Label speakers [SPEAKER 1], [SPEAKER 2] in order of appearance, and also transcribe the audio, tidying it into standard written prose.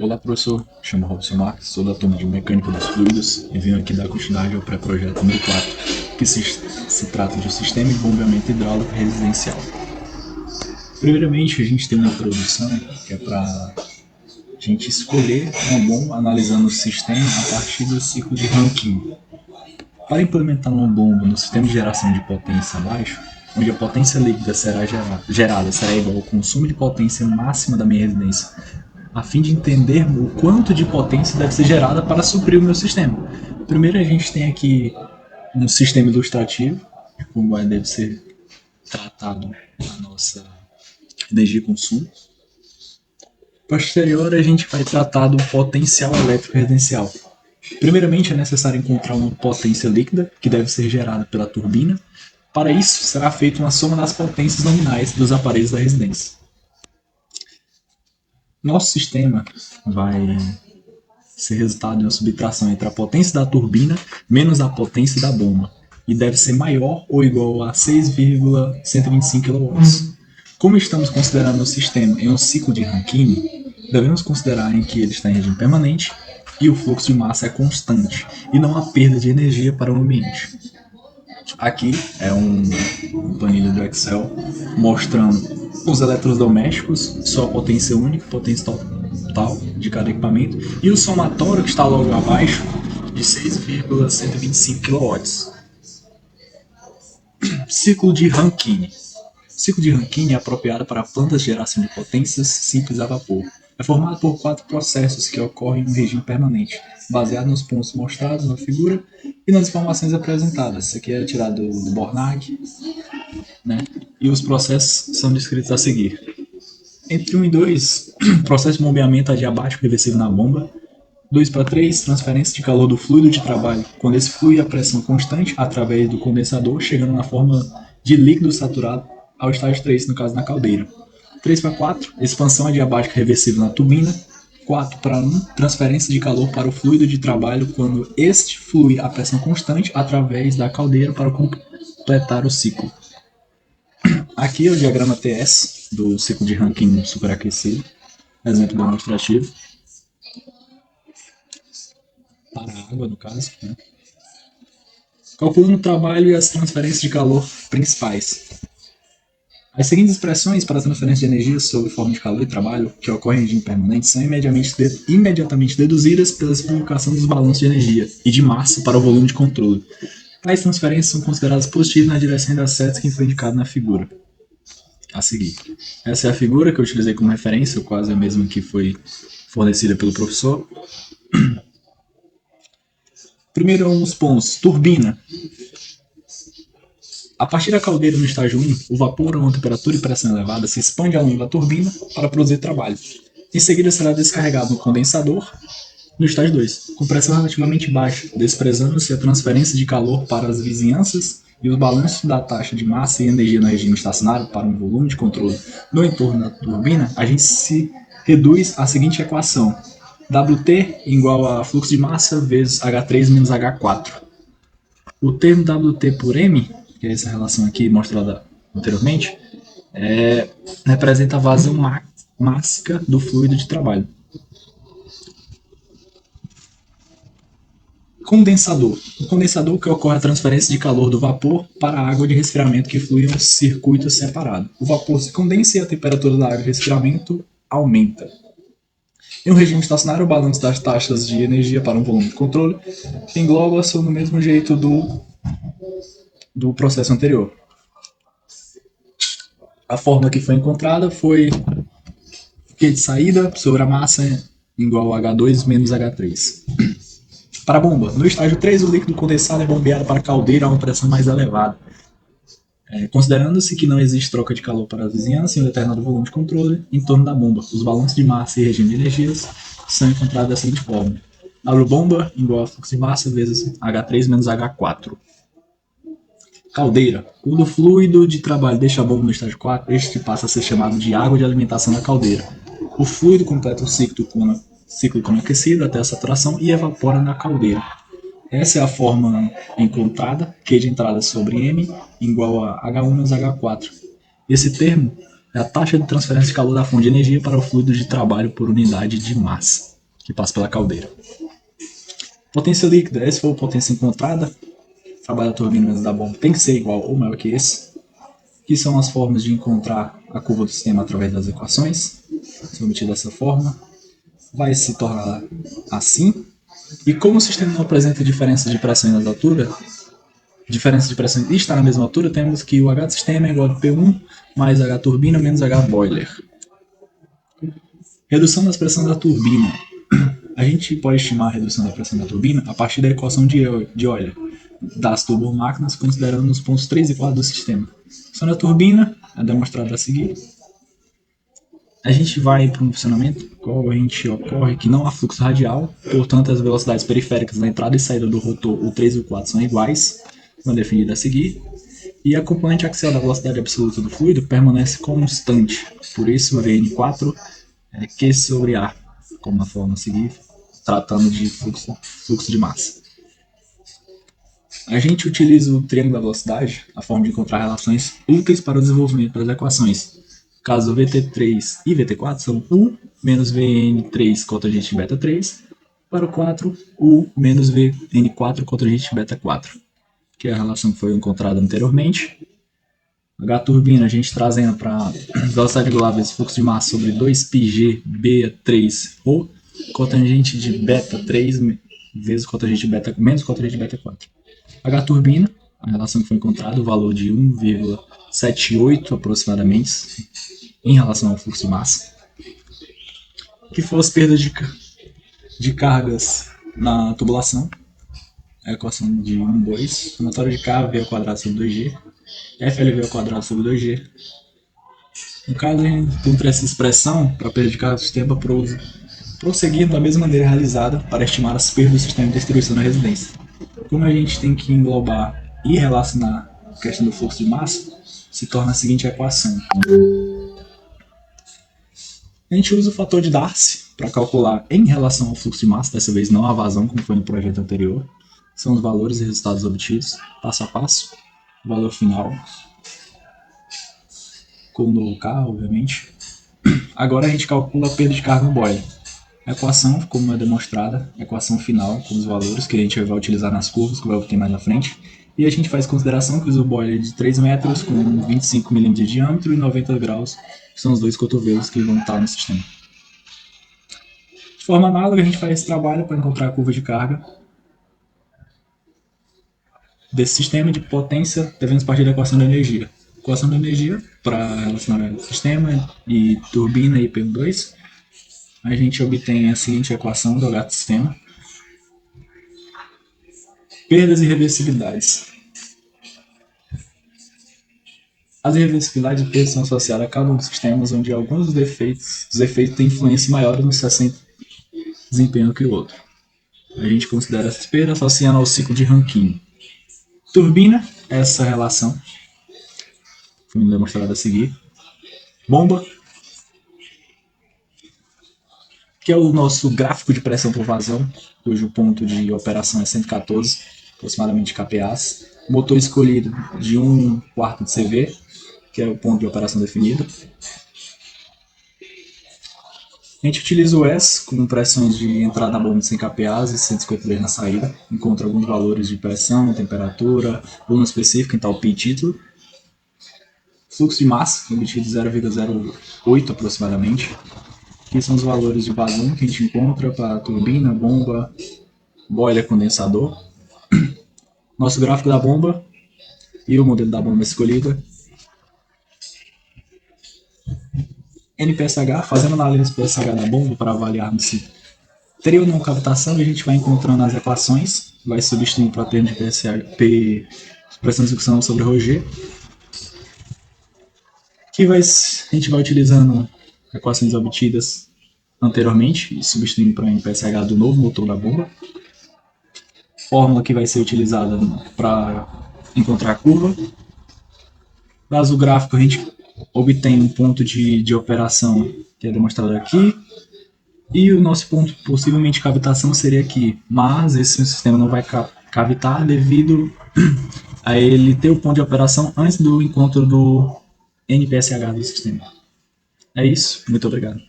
[SPEAKER 1] Olá, professor. Me chamo Robson Marques, sou da turma de Mecânica dos Fluidos e venho aqui dar continuidade ao pré-projeto número 4, que se trata de um sistema de bombeamento hidráulico residencial. Primeiramente, a gente tem uma introdução que é para a gente escolher uma bomba analisando o sistema a partir do ciclo de Rankine. Para implementar uma bomba no sistema de geração de potência abaixo, onde a potência líquida será gerada será igual ao consumo de potência máxima da minha residência, a fim de entender o quanto de potência deve ser gerada para suprir o meu sistema. Primeiro a gente tem aqui um sistema ilustrativo, de como deve ser tratado a nossa energia e consumo. Posterior a gente vai tratar do potencial elétrico residencial. Primeiramente é necessário encontrar uma potência líquida, que deve ser gerada pela turbina. Para isso, será feita uma soma das potências nominais dos aparelhos da residência. Nosso sistema vai ser resultado de uma subtração entre a potência da turbina menos a potência da bomba, e deve ser maior ou igual a 6,125 kW. Como estamos considerando o sistema em um ciclo de Rankine, devemos considerar em que ele está em regime permanente e o fluxo de massa é constante, e não há perda de energia para o ambiente. Aqui é um planilha do Excel mostrando os eletrodomésticos, sua potência única, potência total de cada equipamento, e o somatório que está logo abaixo de 6,125 kW. Ciclo de Rankine. O ciclo de Rankine é apropriado para plantas de geração de potências simples a vapor. É formado por 4 processos que ocorrem no regime permanente, baseado nos pontos mostrados na figura e nas informações apresentadas. Isso aqui é tirado do Bornag, né? E os processos são descritos a seguir. Entre 1 e 2, processo de bombeamento adiabático reversível na bomba. 2 para 3, transferência de calor do fluido de trabalho, quando esse flui a pressão constante através do condensador, chegando na forma de líquido saturado ao estágio 3, no caso na caldeira. 3 para 4, expansão adiabática reversível na turbina. 4 para 1, transferência de calor para o fluido de trabalho, quando este flui a pressão constante através da caldeira para completar o ciclo. Aqui é o diagrama TS do ciclo de Rankine superaquecido, exemplo demonstrativo. Para a água, no caso. Né? Calculando o trabalho e as transferências de calor principais. As seguintes expressões para a transferência de energia sob forma de calor e trabalho, que ocorrem em regime permanente, são imediatamente deduzidas pela simplificação dos balanços de energia e de massa para o volume de controle. Tais transferências são consideradas positivas na direção das setas que foi indicado na figura a seguir. Essa é a figura que eu utilizei como referência, quase a mesma que foi fornecida pelo professor. Primeiro, uns pontos. Turbina. A partir da caldeira no estágio 1, o vapor a uma temperatura e pressão elevada se expande ao longo da turbina para produzir trabalho. Em seguida, será descarregado no condensador no estágio 2, com pressão relativamente baixa, desprezando-se a transferência de calor para as vizinhanças e os balanços da taxa de massa e energia no regime estacionário para um volume de controle no entorno da turbina. A gente se reduz à seguinte equação: Wt igual a fluxo de massa vezes H3 menos H4. O termo Wt por m, que é essa relação aqui mostrada anteriormente, representa a vazão mássica do fluido de trabalho. Condensador. O condensador que ocorre a transferência de calor do vapor para a água de resfriamento que flui em um circuito separado. O vapor se condensa e a temperatura da água de resfriamento aumenta. Em um regime estacionário, o balanço das taxas de energia para um volume de controle engloba-se no mesmo jeito do processo anterior. A fórmula que foi encontrada foi Q de saída sobre a massa igual a H2 menos H3. Para a bomba, no estágio 3, o líquido condensado é bombeado para a caldeira a uma pressão mais elevada. Considerando-se que não existe troca de calor para a vizinhança em um determinado volume de controle em torno da bomba, os balanços de massa e regime de energias são encontrados da seguinte forma: W bomba igual a fluxo de massa vezes H3 menos H4. Caldeira. Quando o fluido de trabalho deixa a bomba no estágio 4, este passa a ser chamado de água de alimentação da caldeira. O fluido completa o ciclo quando aquecido até a saturação e evapora na caldeira. Essa é a forma encontrada, Q de entrada sobre M igual a H1 menos H4. Esse termo É a taxa de transferência de calor da fonte de energia para o fluido de trabalho por unidade de massa, que passa pela caldeira. Potência líquida, essa foi a potência encontrada. O trabalho da turbina da bomba tem que ser igual ou maior que esse. Que são as formas de encontrar a curva do sistema através das equações. Se obtido dessa forma, vai se tornar assim. E como o sistema não apresenta diferença de pressão nas alturas, diferença de pressão está na mesma altura, temos que o H do sistema é igual a P1 mais H turbina menos H boiler. Redução das pressões da turbina. A gente pode estimar a redução da pressão da turbina a partir da equação de Euler das turbomáquinas, considerando os pontos 3 e 4 do sistema. A pressão da turbina é demonstrada a seguir. A gente vai para um funcionamento corrente ocorre que não há fluxo radial, portanto as velocidades periféricas na entrada e saída do rotor, o 3 e o 4, são iguais, são definidas a seguir, e a componente axial da velocidade absoluta do fluido permanece constante, por isso Vn4 é Q sobre A, como a forma a seguir, tratando de fluxo de massa. A gente utiliza o triângulo da velocidade, a forma de encontrar relações úteis para o desenvolvimento das equações. Caso Vt3 e Vt4 são U menos Vn3 cotangente beta 3, para o 4, U menos Vn4 cotangente beta 4, que é a relação que foi encontrada anteriormente. H turbina, a gente trazendo para velocidade angular vezes fluxo de massa sobre 2πg B3 ou cotangente de beta 3 vezes cotangente beta menos cotangente beta 4. H turbina, a relação que foi encontrada, o valor de 1,78 aproximadamente em relação ao fluxo de massa, que foram as perdas de cargas na tubulação, a equação de 1, 2, somatória de K V ao quadrado sobre 2G, FLV ao quadrado sobre 2G. No caso, a gente encontra essa expressão para perda de carga do sistema prosseguindo da mesma maneira realizada para estimar as perdas do sistema de distribuição na residência. Como a gente tem que englobar e relacionar a questão do fluxo de massa, se torna a seguinte equação. A gente usa o fator de Darcy para calcular em relação ao fluxo de massa, dessa vez não a vazão, como foi no projeto anterior. São os valores e resultados obtidos, passo a passo. O valor final, com o K, obviamente. Agora a gente calcula a perda de carga no boiler. A equação, como é demonstrada, a equação final com os valores que a gente vai utilizar nas curvas, que vai obter mais na frente. E a gente faz consideração que usa o boiler de 3 metros com 25 mm de diâmetro e 90 graus, que são os dois cotovelos que vão estar no sistema. De forma análoga, a gente faz esse trabalho para encontrar a curva de carga desse sistema de potência, devemos partir da equação da energia. Equação da energia, para relacionar o sistema e turbina e P2, a gente obtém a seguinte equação do H do sistema. Perdas e reversibilidades. As irreversibilidades de perdas são associadas a cada um dos sistemas onde alguns dos efeitos têm influência maior no seu desempenho que o outro. A gente considera essas perdas associando ao ciclo de Rankine. Turbina, essa relação, foi demonstrada a seguir. Bomba, que é o nosso gráfico de pressão por vazão, cujo ponto de operação é 114, aproximadamente kPa. Motor escolhido de 1/4 de CV, que é o ponto de operação definido. A gente utiliza o S com pressões de entrada na bomba de 100 kPa e 152 na saída. Encontra alguns valores de pressão, temperatura, volume específico, entalpia e título. Fluxo de massa, obtido 0,08 aproximadamente. Aqui são os valores de vazão que a gente encontra para turbina, bomba, boiler, condensador. Nosso gráfico da bomba e o modelo da bomba escolhida. NPSH, fazendo análise do PSH da bomba para avaliarmos se teria ou não cavitação, a gente vai encontrando as equações, vai substituindo para termos de PSH, pressão de sucção sobre ρg, que a gente vai utilizando equações obtidas anteriormente e substituindo para NPSH do novo motor da bomba. Fórmula que vai ser utilizada para encontrar a curva. Caso o gráfico a gente obtém um ponto de operação que é demonstrado aqui, e o nosso ponto possivelmente de cavitação seria aqui, mas esse sistema não vai cavitar devido a ele ter o ponto de operação antes do encontro do NPSH do sistema. É isso. Muito obrigado.